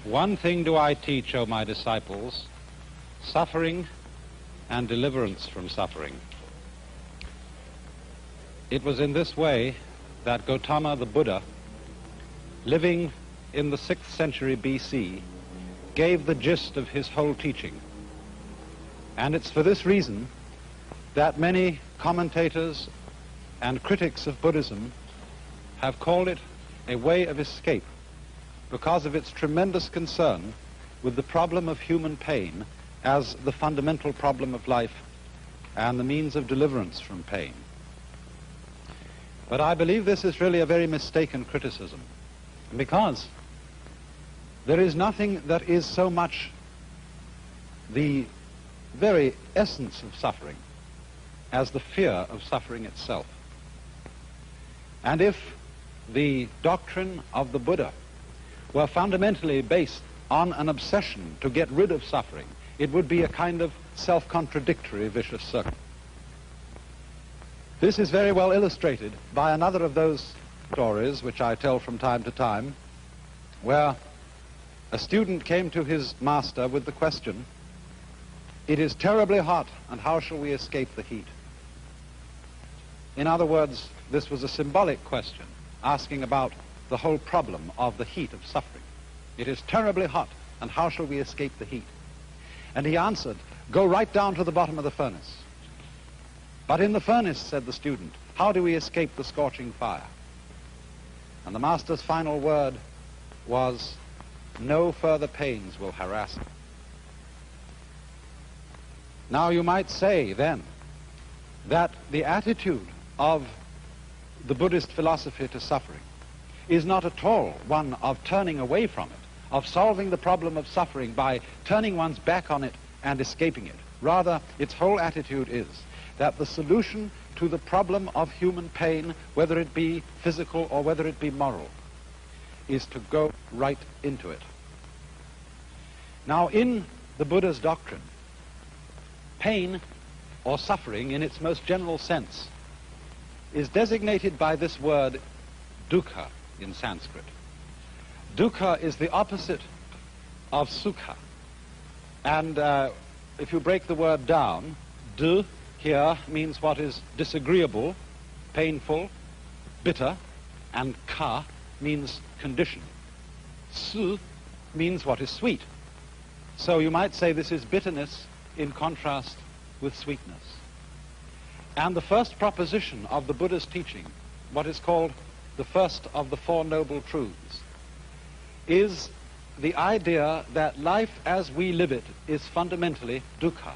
One thing do I teach, O my disciples, suffering and deliverance from suffering. It was in this way that Gautama the Buddha, living in the 6th century BC, gave the gist of his whole teaching. And it's for this reason that many commentators and critics of Buddhism have called it a way of escape, because of its tremendous concern with the problem of human pain as the fundamental problem of life and the means of deliverance from pain. But I believe this is really a very mistaken criticism, because there is nothing that is so much the very essence of suffering as the fear of suffering itself. And if the doctrine of the Buddha were fundamentally based on an obsession to get rid of suffering, it would be a kind of self-contradictory vicious circle. This is very well illustrated by another of those stories which I tell from time to time, where a student came to his master with the question, "It is terribly hot, and how shall we escape the heat?" In other words, this was a symbolic question, asking about the whole problem of the heat of suffering. It is terribly hot, and how shall we escape the heat? And he answered, "Go right down to the bottom of the furnace." "But in the furnace," said the student, "how do we escape the scorching fire?" And the master's final word was, "No further pains will harass you." Now you might say then that the attitude of the Buddhist philosophy to suffering is not at all one of turning away from it, of solving the problem of suffering by turning one's back on it and escaping it. Rather, its whole attitude is that the solution to the problem of human pain, whether it be physical or whether it be moral, is to go right into it. Now, in the Buddha's doctrine, pain or suffering in its most general sense is designated by this word dukkha in Sanskrit. Dukkha is the opposite of sukha. And if you break the word down, du here means what is disagreeable, painful, bitter, and ka means condition. Su means what is sweet. So you might say this is bitterness in contrast with sweetness. And the first proposition of the Buddha's teaching, what is called the first of the Four Noble Truths, is the idea that life as we live it is fundamentally dukkha,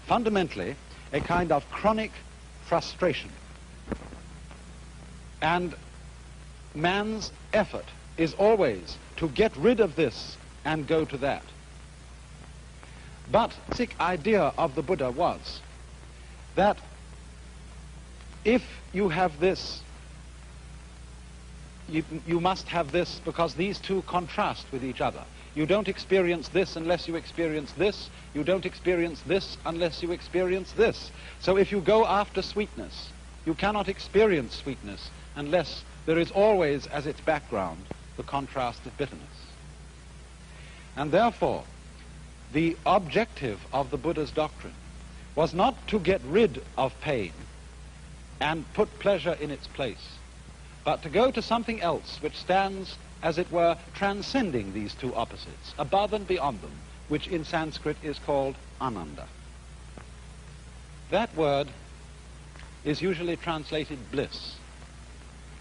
fundamentally a kind of chronic frustration. And man's effort is always to get rid of this and go to that. But the basic idea of the Buddha was that if you have this, you must have this, because these two contrast with each other. You don't experience this unless you experience this. You don't experience this unless you experience this. So if you go after sweetness, you cannot experience sweetness unless there is always as its background the contrast of bitterness. And therefore, the objective of the Buddha's doctrine was not to get rid of pain and put pleasure in its place, but to go to something else which stands, as it were, transcending these two opposites, above and beyond them, which in Sanskrit is called ananda. That word is usually translated bliss,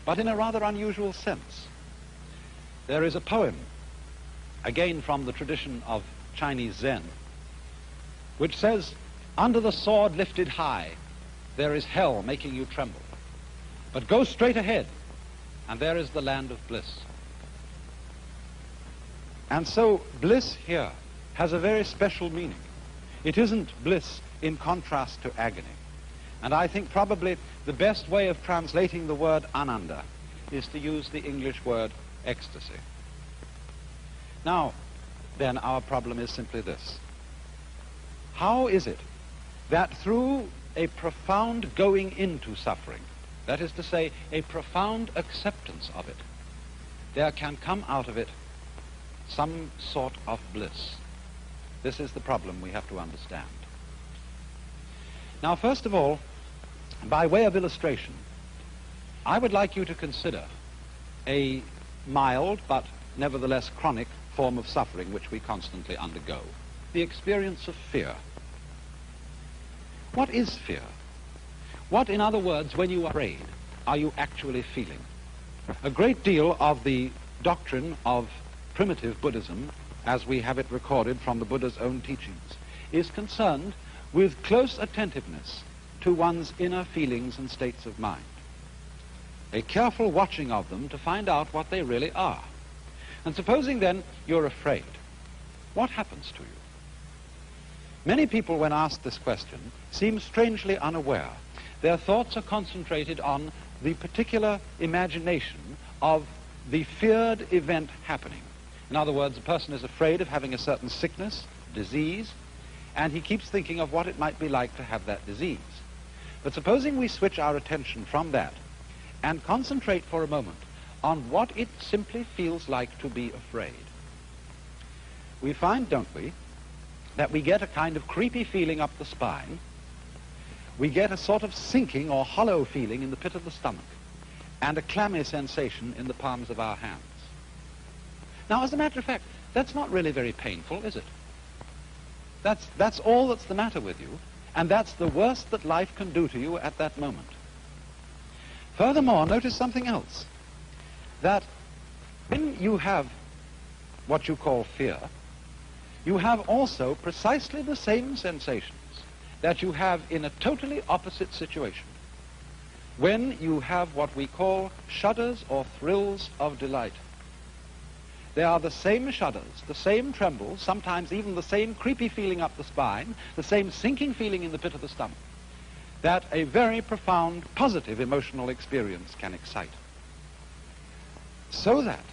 but in a rather unusual sense. There is a poem, again from the tradition of Chinese Zen, which says, "Under the sword lifted high, there is hell making you tremble. But go straight ahead, and there is the land of bliss." And so bliss here has a very special meaning. It isn't bliss in contrast to agony. And I think probably the best way of translating the word ananda is to use the English word ecstasy. Now, then our problem is simply this. How is it that through a profound going into suffering, that is to say, a profound acceptance of it, there can come out of it some sort of bliss. This is the problem we have to understand. Now, first of all, by way of illustration, I would like you to consider a mild but nevertheless chronic form of suffering which we constantly undergo, the experience of fear. What is fear? What, in other words, when you are afraid, are you actually feeling? A great deal of the doctrine of primitive Buddhism, as we have it recorded from the Buddha's own teachings, is concerned with close attentiveness to one's inner feelings and states of mind, a careful watching of them to find out what they really are. And supposing then you're afraid, what happens to you? Many people, when asked this question, seem strangely unaware. Their thoughts are concentrated on the particular imagination of the feared event happening. In other words, a person is afraid of having a certain sickness, disease, and he keeps thinking of what it might be like to have that disease. But supposing we switch our attention from that and concentrate for a moment on what it simply feels like to be afraid, we find, don't we, that we get a kind of creepy feeling up the spine. We get a sort of sinking or hollow feeling in the pit of the stomach and a clammy sensation in the palms of our hands. Now, as a matter of fact, that's not really very painful, is it? That's all that's the matter with you, and that's the worst that life can do to you at that moment. Furthermore, notice something else, that when you have what you call fear, you have also precisely the same sensations that you have in a totally opposite situation, when you have what we call shudders or thrills of delight. They are the same shudders, the same trembles, sometimes even the same creepy feeling up the spine, the same sinking feeling in the pit of the stomach, that a very profound, positive emotional experience can excite. So that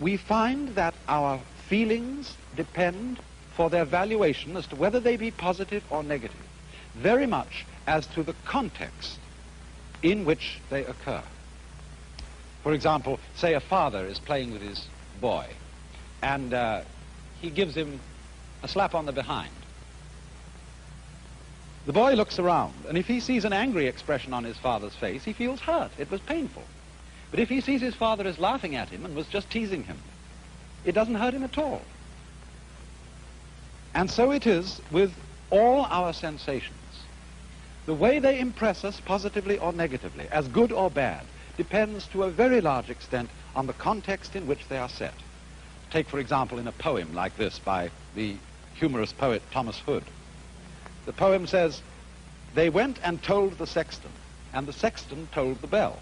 we find that our feelings depend for their valuation as to whether they be positive or negative, very much as to the context in which they occur. For example, say a father is playing with his boy, and he gives him a slap on the behind. The boy looks around, and if he sees an angry expression on his father's face, he feels hurt. It was painful. But if he sees his father is laughing at him and was just teasing him, it doesn't hurt him at all. And so it is with all our sensations. The way they impress us positively or negatively, as good or bad, depends to a very large extent on the context in which they are set. Take, for example, in a poem like this by the humorous poet Thomas Hood. The poem says, "They went and told the sexton, and the sexton told the bell."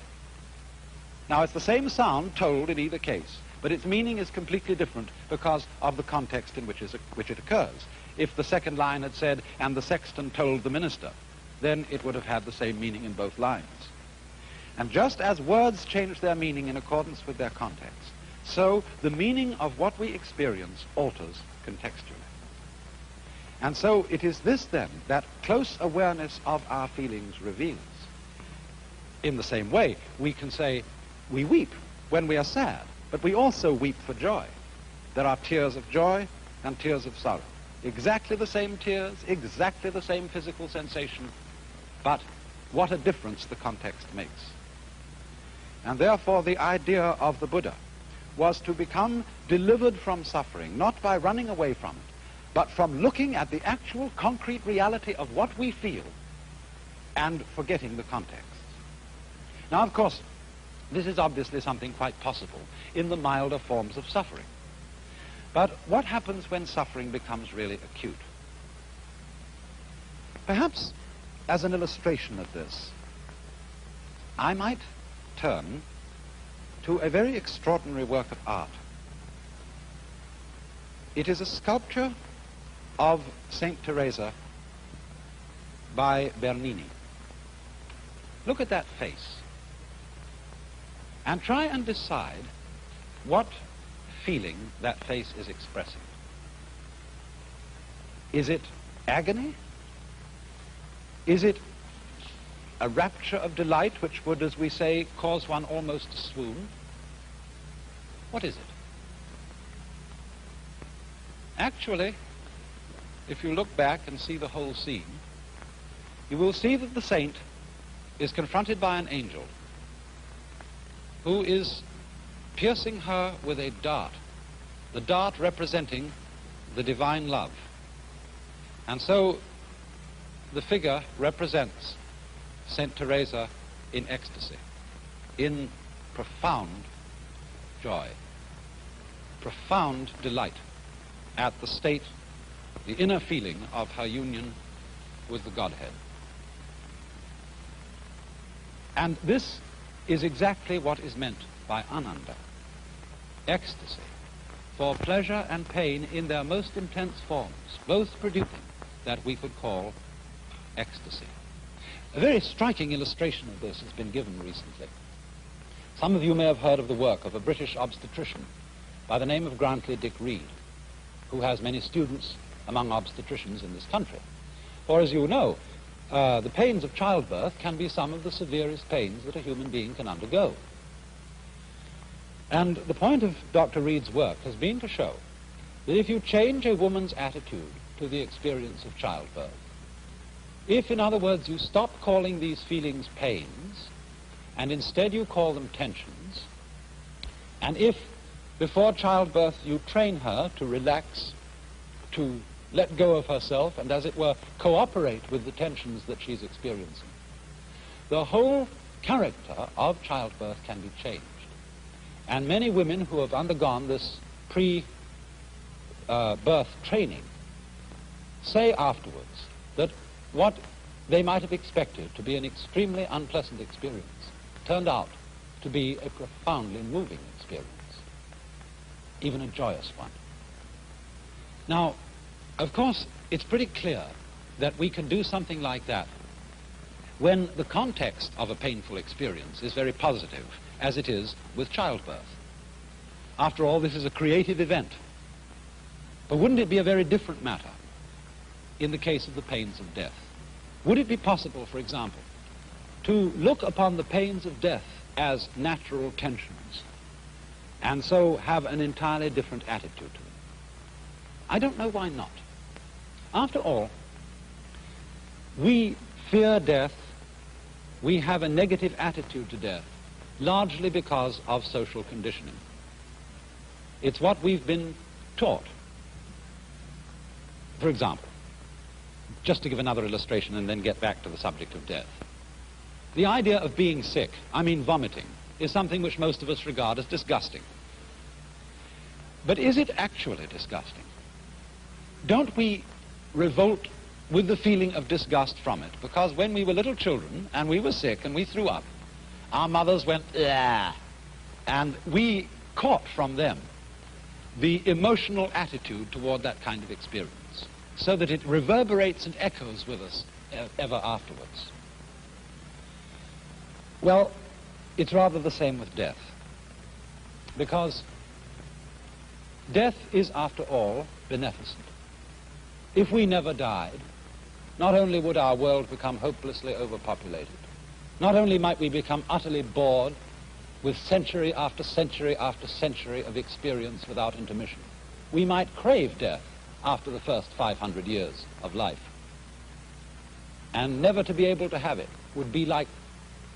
Now, it's the same sound told in either case, but its meaning is completely different because of the context in which it occurs. If the second line had said, "and the sexton told the minister," then it would have had the same meaning in both lines. And just as words change their meaning in accordance with their context, so the meaning of what we experience alters contextually. And so it is this, then, that close awareness of our feelings reveals. In the same way, we can say we weep when we are sad, but we also weep for joy. There are tears of joy and tears of sorrow. Exactly the same tears, exactly the same physical sensation, but what a difference the context makes. And therefore the idea of the Buddha was to become delivered from suffering, not by running away from it, but from looking at the actual concrete reality of what we feel and forgetting the context. Now, of course, this is obviously something quite possible in the milder forms of suffering. But what happens when suffering becomes really acute? Perhaps, as an illustration of this, I might turn to a very extraordinary work of art. It is a sculpture of Saint Teresa by Bernini. Look at that face and try and decide what feeling that face is expressing. Is it agony? Is it a rapture of delight which would, as we say, cause one almost to swoon? What is it? Actually, if you look back and see the whole scene, you will see that the saint is confronted by an angel who is piercing her with a dart, the dart representing the divine love. And so the figure represents Saint Teresa in ecstasy, in profound joy, profound delight at the state, the inner feeling of her union with the Godhead. And this is exactly what is meant by ananda, ecstasy, for pleasure and pain in their most intense forms, both producing that we could call ecstasy. A very striking illustration of this has been given recently. Some of you may have heard of the work of a British obstetrician by the name of Grantley Dick Reed, who has many students among obstetricians in this country. For as you know, the pains of childbirth can be some of the severest pains that a human being can undergo. And the point of Dr. Reed's work has been to show that if you change a woman's attitude to the experience of childbirth, if, in other words, you stop calling these feelings pains, and instead you call them tensions, and if before childbirth you train her to relax, to let go of herself, and as it were, cooperate with the tensions that she's experiencing, the whole character of childbirth can be changed. And many women who have undergone this pre-birth training say afterwards that what they might have expected to be an extremely unpleasant experience turned out to be a profoundly moving experience, even a joyous one. Now, of course, it's pretty clear that we can do something like that when the context of a painful experience is very positive, as it is with childbirth. After all, this is a creative event. But wouldn't it be a very different matter in the case of the pains of death? Would it be possible, for example, to look upon the pains of death as natural tensions and so have an entirely different attitude to them? I don't know why not. After all, we fear death, we have a negative attitude to death, largely because of social conditioning. It's what we've been taught. For example, just to give another illustration and then get back to the subject of death. The idea of being sick, I mean vomiting, is something which most of us regard as disgusting. But is it actually disgusting? Don't we revolt with the feeling of disgust from it? Because when we were little children and we were sick and we threw up, our mothers went, "Ugh," and we caught from them the emotional attitude toward that kind of experience, so that it reverberates and echoes with us ever afterwards. Well, it's rather the same with death, because death is, after all, beneficent. If we never died, not only would our world become hopelessly overpopulated, not only might we become utterly bored with century after century after century of experience without intermission, we might crave death after the first 500 years of life. And never to be able to have it would be like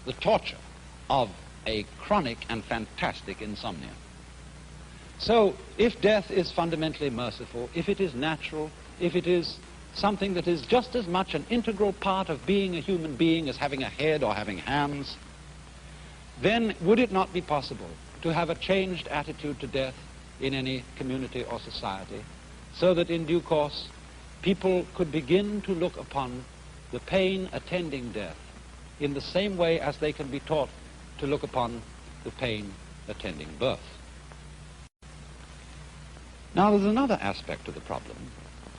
the torture of a chronic and fantastic insomnia. So if death is fundamentally merciful, if it is natural, if it is something that is just as much an integral part of being a human being as having a head or having hands, then would it not be possible to have a changed attitude to death in any community or society, so that in due course people could begin to look upon the pain attending death in the same way as they can be taught to look upon the pain attending birth? Now, there's another aspect to the problem,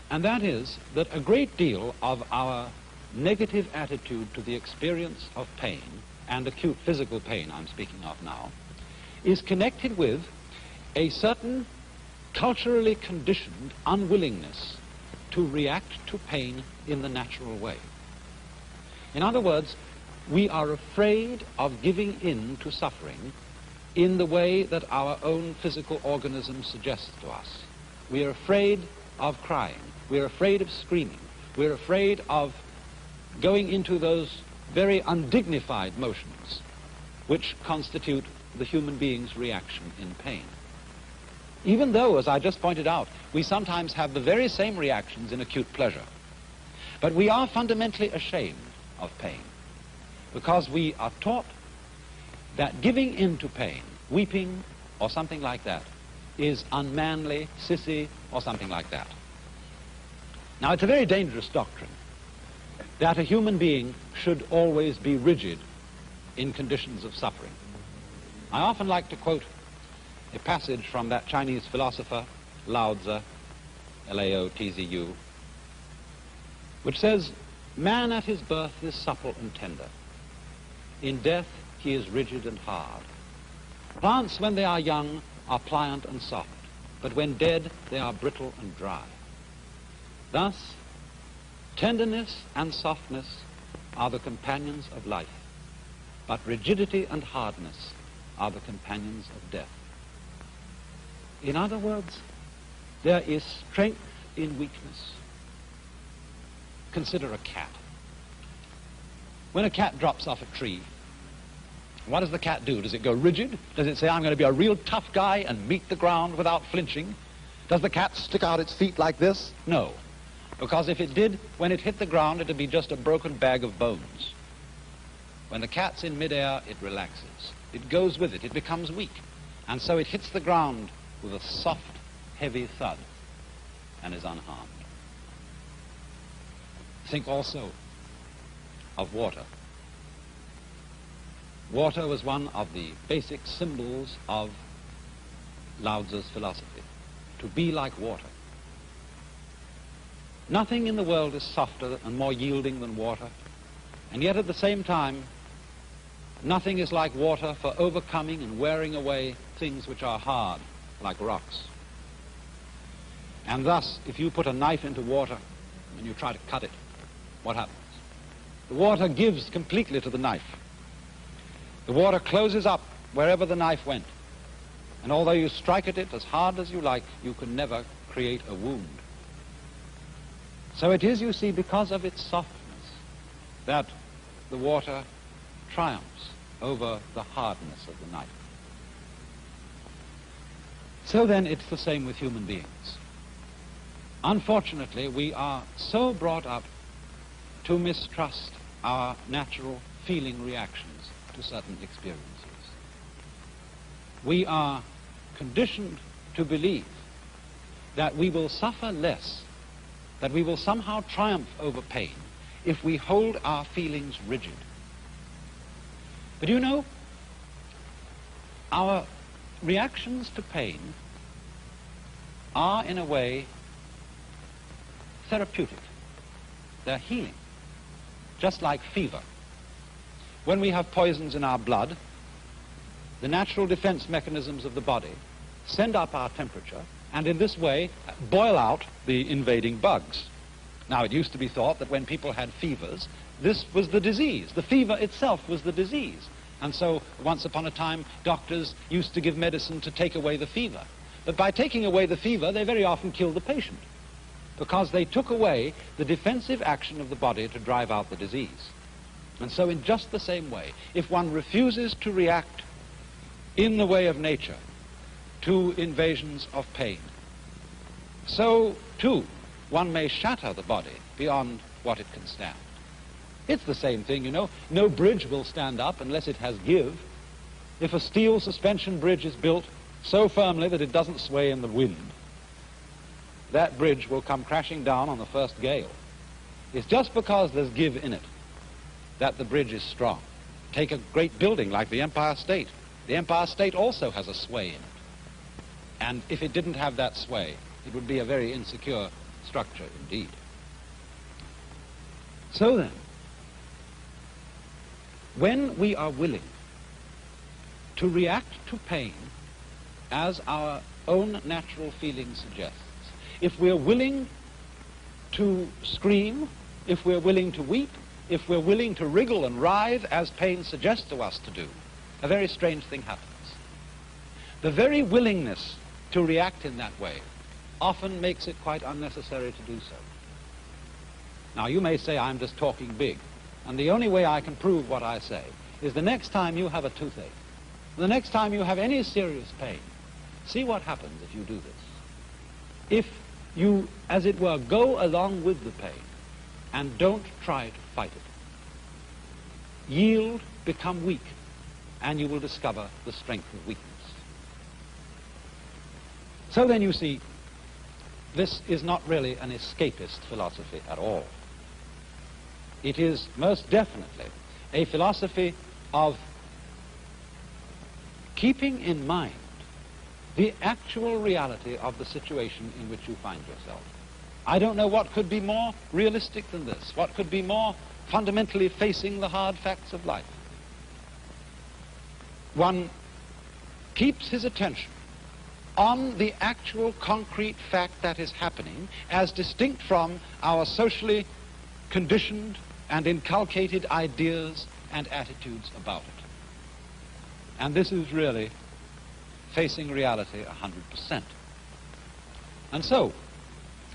and that is that a great deal of our negative attitude to the experience of pain, and acute physical pain I'm speaking of now, is connected with a certain culturally conditioned unwillingness to react to pain in the natural way. In other words, we are afraid of giving in to suffering in the way that our own physical organism suggests to us. We are afraid of crying. We're afraid of screaming. We're afraid of going into those very undignified motions which constitute the human being's reaction in pain. Even though, as I just pointed out, we sometimes have the very same reactions in acute pleasure. But we are fundamentally ashamed of pain because we are taught that giving in to pain, weeping or something like that, is unmanly, sissy, or something like that. Now, it's a very dangerous doctrine that a human being should always be rigid in conditions of suffering. I often like to quote a passage from that Chinese philosopher, Lao-Tzu, L-A-O-T-Z-U, which says, "Man at his birth is supple and tender. In death he is rigid and hard. Plants when they are young are pliant and soft, but when dead they are brittle and dry. Thus, tenderness and softness are the companions of life, but rigidity and hardness are the companions of death." In other words, there is strength in weakness. Consider a cat. When a cat drops off a tree, what does the cat do? Does it go rigid? Does it say, "I'm going to be a real tough guy and meet the ground without flinching"? Does the cat stick out its feet like this? No. Because if it did, when it hit the ground, it would be just a broken bag of bones. When the cat's in midair, it relaxes. It goes with it. It becomes weak. And so it hits the ground with a soft, heavy thud and is unharmed. Think also of water. Water was one of the basic symbols of Lao-Tzu's philosophy, to be like water. Nothing in the world is softer and more yielding than water, and yet at the same time, nothing is like water for overcoming and wearing away things which are hard, like rocks. And thus, if you put a knife into water and you try to cut it, what happens? The water gives completely to the knife. The water closes up wherever the knife went. And although you strike at it as hard as you like, you can never create a wound. So it is, you see, because of its softness that the water triumphs over the hardness of the knife. So then it's the same with human beings. Unfortunately, we are so brought up to mistrust our natural feeling reactions to certain experiences. We are conditioned to believe that we will suffer less, that we will somehow triumph over pain if we hold our feelings rigid. But you know, our reactions to pain are in a way therapeutic. They're healing, just like fever. When we have poisons in our blood, the natural defense mechanisms of the body send up our temperature and in this way boil out the invading bugs. Now, it used to be thought that when people had fevers, this was the disease. The fever itself was the disease. And so, once upon a time, doctors used to give medicine to take away the fever. But by taking away the fever, they very often killed the patient, because they took away the defensive action of the body to drive out the disease. And so in just the same way, if one refuses to react in the way of nature to invasions of pain, so too one may shatter the body beyond what it can stand. It's the same thing, you know. No bridge will stand up unless it has give. If a steel suspension bridge is built so firmly that it doesn't sway in the wind, that bridge will come crashing down on the first gale. It's just because there's give in it that the bridge is strong. Take a great building like the Empire State. The Empire State also has a sway in it. And if it didn't have that sway, it would be a very insecure structure indeed. So then, when we are willing to react to pain as our own natural feeling suggests, if we're willing to scream, if we're willing to weep, if we're willing to wriggle and writhe as pain suggests to us to do, a very strange thing happens. The very willingness to react in that way often makes it quite unnecessary to do so. Now, you may say I'm just talking big, and the only way I can prove what I say is the next time you have a toothache, the next time you have any serious pain, see what happens if you do this. If you, as it were, go along with the pain and don't try to fight it, yield, become weak, and you will discover the strength of weakness. So then you see, this is not really an escapist philosophy at all. It is most definitely a philosophy of keeping in mind the actual reality of the situation in which you find yourself. I don't know what could be more realistic than this, what could be more fundamentally facing the hard facts of life. One keeps his attention on the actual concrete fact that is happening as distinct from our socially conditioned and inculcated ideas and attitudes about it. And this is really facing reality 100%. And so,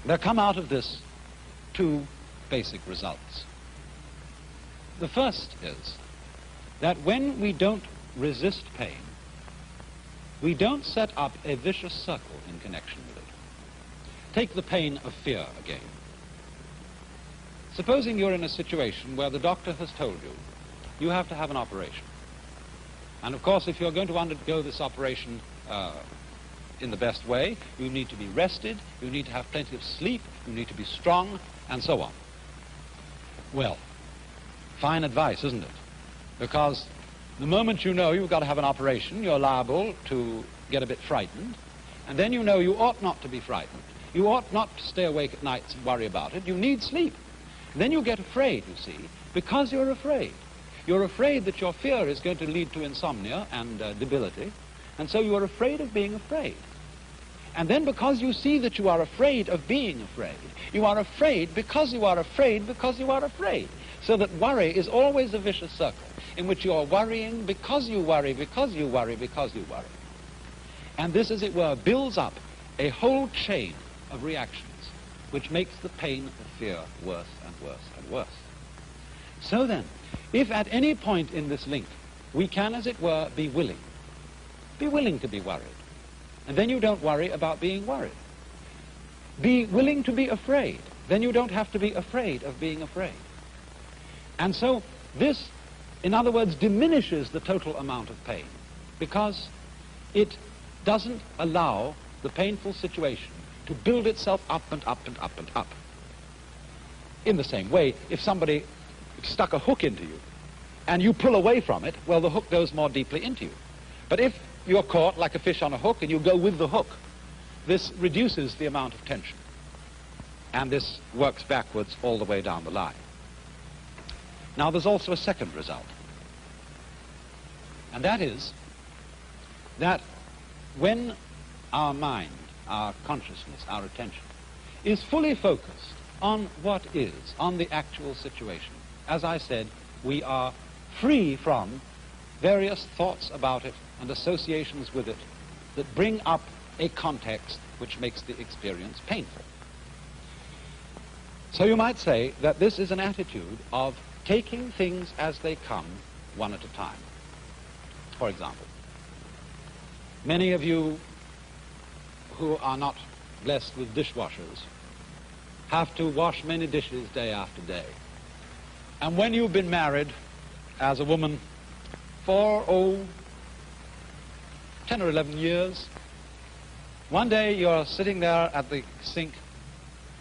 there come out of this two basic results. The first is that when we don't resist pain, we don't set up a vicious circle in connection with it. Take the pain of fear again. Supposing you're in a situation where the doctor has told you you have to have an operation. And of course, if you're going to undergo this operation in the best way, you need to be rested, you need to have plenty of sleep, you need to be strong, and so on. Well, fine advice, isn't it? Because the moment you know you've got to have an operation, you're liable to get a bit frightened, and then you know you ought not to be frightened. You ought not to stay awake at nights and worry about it. You need sleep. And then you get afraid, you see, because you're afraid. You're afraid that your fear is going to lead to insomnia and debility, and so you're afraid of being afraid. And then because you see that you are afraid of being afraid, you are afraid because you are afraid because you are afraid. So that worry is always a vicious circle in which you are worrying because you worry, because you worry, because you worry. And this, as it were, builds up a whole chain of reactions which makes the pain of fear worse and worse and worse. So then, if at any point in this link we can, as it were, be willing to be worried, and then you don't worry about being worried. Be willing to be afraid, then you don't have to be afraid of being afraid. And so this, in other words, diminishes the total amount of pain because it doesn't allow the painful situation to build itself up and up and up and up. In the same way, if somebody stuck a hook into you and you pull away from it, well, the hook goes more deeply into you. But if you're caught like a fish on a hook and you go with the hook, this reduces the amount of tension. And this works backwards all the way down the line. Now, there's also a second result. And that is that when our mind, our consciousness, our attention is fully focused on what is, on the actual situation, as I said, we are free from various thoughts about it and associations with it that bring up a context which makes the experience painful. So you might say that this is an attitude of taking things as they come, one at a time. For example, many of you who are not blessed with dishwashers have to wash many dishes day after day. And when you've been married as a woman for, 10 or 11 years, one day you're sitting there at the sink,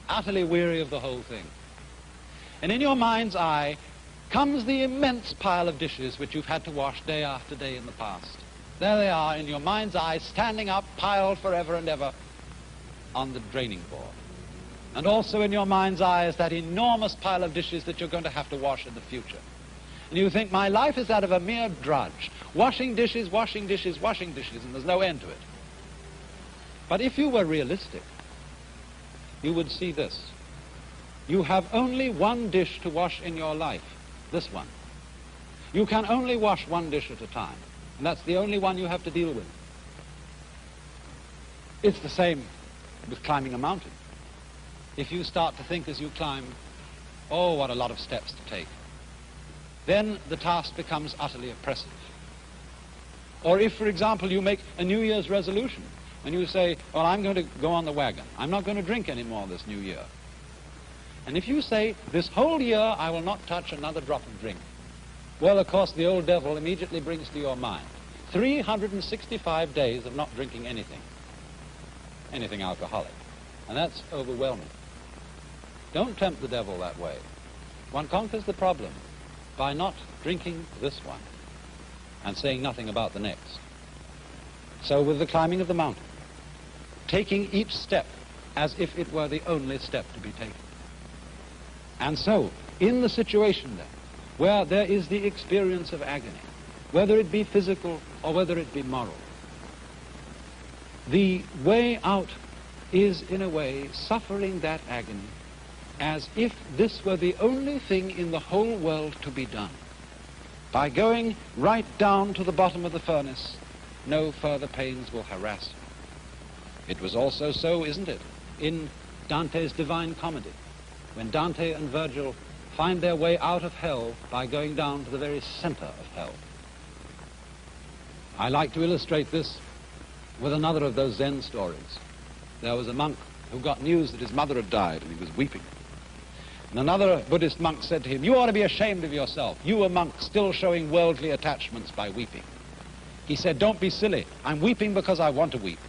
utterly weary of the whole thing. And in your mind's eye comes the immense pile of dishes which you've had to wash day after day in the past. There they are in your mind's eye, standing up, piled forever and ever on the draining board. And also in your mind's eye is that enormous pile of dishes that you're going to have to wash in the future. And you think, my life is that of a mere drudge, washing dishes, washing dishes, washing dishes, and there's no end to it. But if you were realistic, you would see this. You have only one dish to wash in your life, this one. You can only wash one dish at a time, and that's the only one you have to deal with. It's the same with climbing a mountain. If you start to think as you climb, oh, what a lot of steps to take, then the task becomes utterly oppressive. Or if, for example, you make a New Year's resolution and you say, well, I'm going to go on the wagon. I'm not going to drink anymore this new year. And if you say, this whole year I will not touch another drop of drink, well, of course, the old devil immediately brings to your mind 365 days of not drinking anything alcoholic. And that's overwhelming. Don't tempt the devil that way. One conquers the problem by not drinking this one and saying nothing about the next. So with the climbing of the mountain, taking each step as if it were the only step to be taken. And so, in the situation then, where there is the experience of agony, whether it be physical or whether it be moral, the way out is, in a way, suffering that agony as if this were the only thing in the whole world to be done. By going right down to the bottom of the furnace, no further pains will harass you. It was also so, isn't it, in Dante's Divine Comedy, when Dante and Virgil find their way out of hell by going down to the very center of hell. I like to illustrate this with another of those Zen stories. There was a monk who got news that his mother had died, and he was weeping. And another Buddhist monk said to him, you ought to be ashamed of yourself. You, a monk, still showing worldly attachments by weeping. He said, don't be silly. I'm weeping because I want to weep.